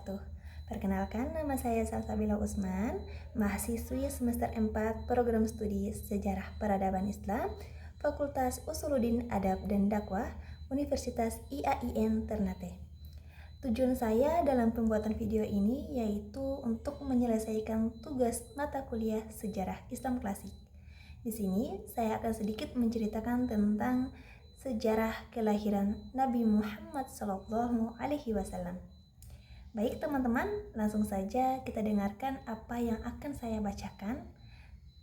wabarakatuh. Perkenalkan, nama saya Salsabila Usman, mahasiswi semester 4 program studi Sejarah Peradaban Islam, Fakultas Usuluddin Adab dan Dakwah, Universitas IAIN Ternate. Tujuan saya dalam pembuatan video ini yaitu untuk menyelesaikan tugas mata kuliah Sejarah Islam Klasik. Di sini saya akan sedikit menceritakan tentang sejarah kelahiran Nabi Muhammad SAW. Baik teman-teman, langsung saja kita dengarkan apa yang akan saya bacakan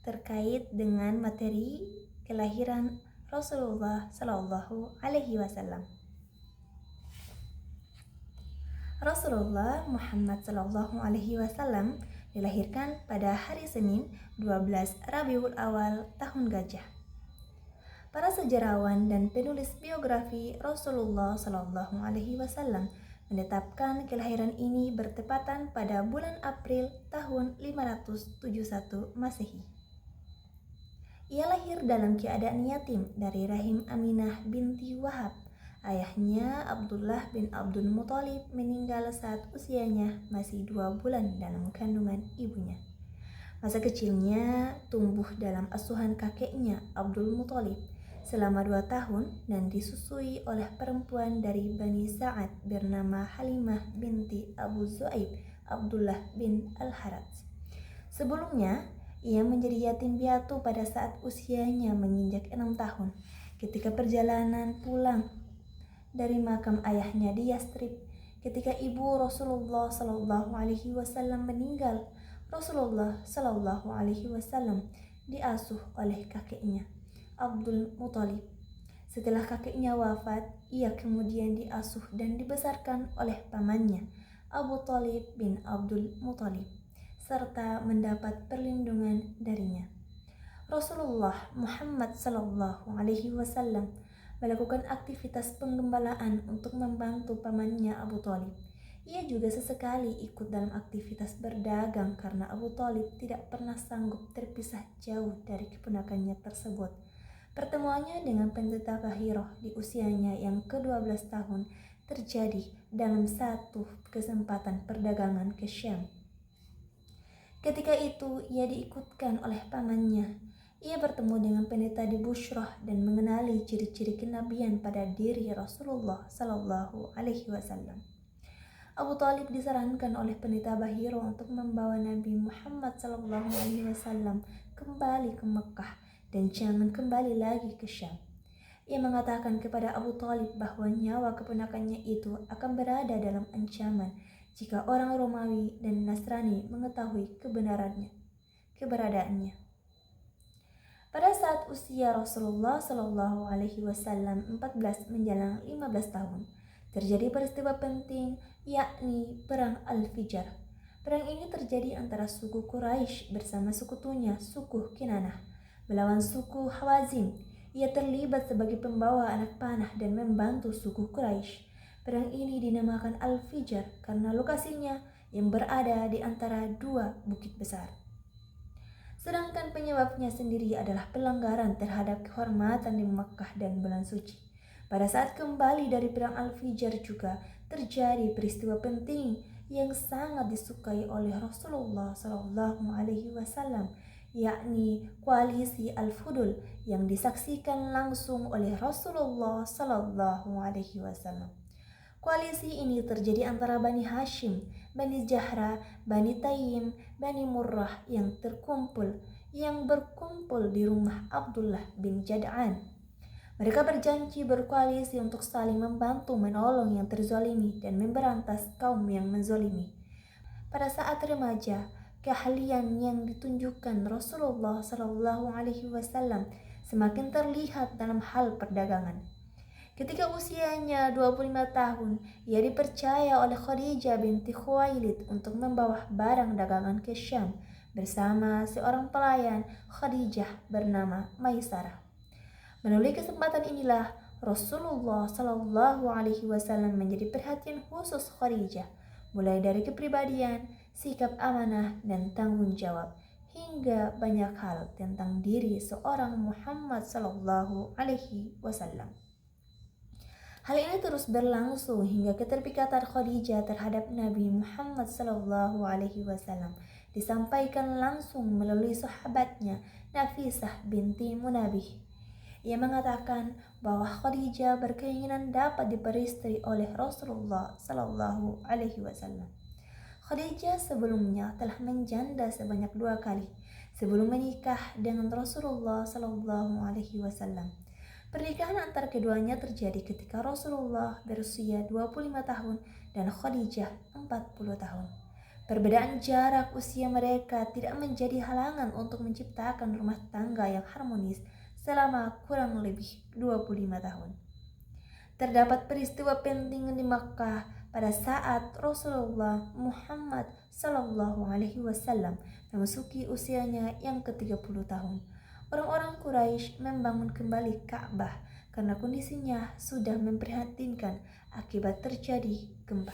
terkait dengan materi kelahiran Rasulullah SAW. Rasulullah Muhammad SAW dilahirkan pada hari Senin 12 Rabiul Awal tahun Gajah. Para sejarawan dan penulis biografi Rasulullah SAW menetapkan kelahiran ini bertepatan pada bulan April tahun 571 Masehi. Ia lahir dalam keadaan yatim dari rahim Aminah binti Wahab. Ayahnya Abdullah bin Abdul Muthalib meninggal saat usianya masih 2 bulan dalam kandungan ibunya. Masa kecilnya tumbuh dalam asuhan kakeknya Abdul Muthalib selama 2 tahun dan disusui oleh perempuan dari Bani Sa'ad bernama Halimah binti Abu Zu'aib Abdullah bin Al-Harats. Sebelumnya, ia menjadi yatim piatu pada saat usianya menginjak 6 tahun ketika perjalanan pulang dari makam ayahnya di Yastrib. Ketika ibu Rasulullah SAW meninggal, Rasulullah SAW diasuh oleh kakeknya Abdul Muthalib. Setelah kakeknya wafat, ia kemudian diasuh dan dibesarkan oleh pamannya Abu Thalib bin Abdul Muthalib serta mendapat perlindungan darinya. Rasulullah Muhammad SAW melakukan aktivitas penggembalaan untuk membantu pamannya Abu Thalib. Ia juga sesekali ikut dalam aktivitas berdagang karena Abu Thalib tidak pernah sanggup terpisah jauh dari keponakannya tersebut. Pertemuannya dengan pendeta Bahiroh di usianya yang ke-12 tahun terjadi dalam satu kesempatan perdagangan ke Syam. Ketika itu ia diikutkan oleh pamannya. Ia bertemu dengan pendeta di Bushrah dan mengenali ciri-ciri kenabian pada diri Rasulullah SAW. Abu Thalib disarankan oleh pendeta Bahiro untuk membawa Nabi Muhammad SAW kembali ke Mekah dan jangan kembali lagi ke Syam. Ia mengatakan kepada Abu Thalib bahwa nyawa keponakannya itu akan berada dalam ancaman jika orang Romawi dan Nasrani mengetahui keberadaannya. Pada saat usia Rasulullah SAW 14 menjelang 15 tahun, terjadi peristiwa penting, yakni Perang Al-Fijar. Perang ini terjadi antara suku Quraisy bersama sekutunya, suku Kinanah, melawan suku Hawazin. Ia terlibat sebagai pembawa anak panah dan membantu suku Quraisy. Perang ini dinamakan Al-Fijar karena lokasinya yang berada di antara 2 bukit besar. Sedangkan penyebabnya sendiri adalah pelanggaran terhadap kehormatan di Makkah dan bulan suci. Pada saat kembali dari perang Al-Fijar juga terjadi peristiwa penting yang sangat disukai oleh Rasulullah SAW, yakni koalisi Al-Fudul yang disaksikan langsung oleh Rasulullah SAW. Koalisi ini terjadi antara Bani Hashim, Bani Zahra, Bani Taim, Bani Murrah yang berkumpul di rumah Abdullah bin Jad'an. Mereka berjanji berkoalisi untuk saling membantu menolong yang terzalimi dan memberantas kaum yang menzalimi. Pada saat remaja, keahlian yang ditunjukkan Rasulullah SAW semakin terlihat dalam hal perdagangan. Ketika usianya 25 tahun, ia dipercaya oleh Khadijah binti Khuwailid untuk membawa barang dagangan ke Syam bersama seorang pelayan Khadijah bernama Maisarah. Melalui kesempatan inilah Rasulullah SAW menjadi perhatian khusus Khadijah, mulai dari kepribadian, sikap amanah, dan tanggung jawab, hingga banyak hal tentang diri seorang Muhammad SAW. Hal ini terus berlangsung hingga keterpikatan Khadijah terhadap Nabi Muhammad SAW disampaikan langsung melalui sahabatnya Nafisah binti Munabih. Ia mengatakan bahwa Khadijah berkeinginan dapat diperistri oleh Rasulullah SAW. Khadijah sebelumnya telah menjanda sebanyak 2 kali sebelum menikah dengan Rasulullah SAW. Pernikahan antara keduanya terjadi ketika Rasulullah berusia 25 tahun dan Khadijah 40 tahun. Perbedaan jarak usia mereka tidak menjadi halangan untuk menciptakan rumah tangga yang harmonis selama kurang lebih 25 tahun. Terdapat peristiwa penting di Makkah pada saat Rasulullah Muhammad SAW memasuki usianya yang ke-30 tahun. Orang-orang Quraisy membangun kembali Ka'bah karena kondisinya sudah memprihatinkan akibat terjadi gempa.